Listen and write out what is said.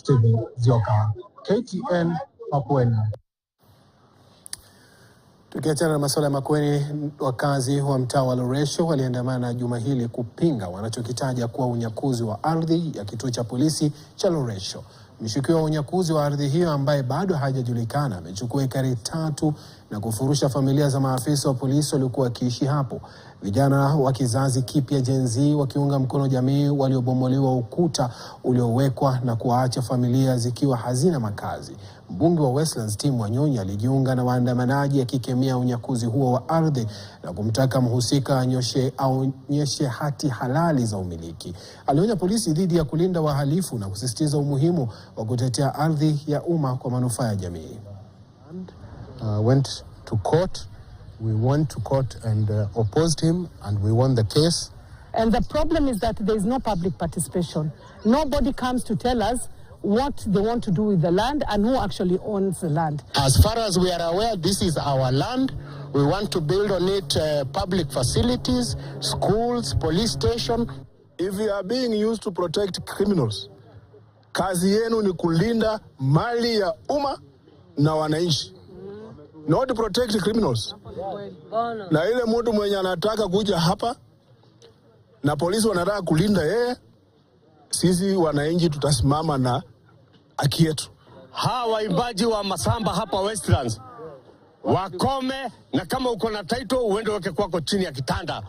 Steven Zioka, KTN, Makueni. Tukiachana na masuala ya Makueni, wakazi wa mtaa wa Loresho waliandamana juma hili kupinga wanachokitaja kuwa unyakuzi wa ardhi ya kituo cha polisi cha Loresho. Mshukiwa wa unyakuzi wa ardhi hiyo ambaye bado hajajulikana amechukua ekari 3 na kufurusha familia za maafisa wa polisi waliokuwa wakiishi hapo. Vijana wa kizazi kipya Gen Z wakiunga mkono jamii waliobomolewa ukuta uliowekwa na kuacha familia zikiwa hazina makazi. Mbunge wa Westlands Tim Wanyonyi alijiunga na waandamanaji akikemea unyakuzi huo wa ardhi na kumtaka mhusika aonyeshe hati halali za umiliki. Alionya polisi dhidi ya kulinda wahalifu na kusisitiza umuhimu wa kutetea ardhi ya umma kwa manufaa ya jamii. Went to court. We went to court and opposed him, and we won the case. And the problem is that there is no public participation. Nobody comes to tell us what they want to do with the land and who actually owns the land. As far as we are aware, this is our land. We want to build on it public facilities, schools, police station. If you are being used to protect criminals, kazi yenu ni kulinda mali ya umma na wananchi. Not to protect criminals. Na ile mtu mwenye anataka kuja hapa na polisi wanataka kulinda yeye, sisi wananchi tutasimama na haki yetu. Hawa waimbaji wa masamba hapa Westlands wakome, na kama uko na title uende weke kwako chini ya kitanda.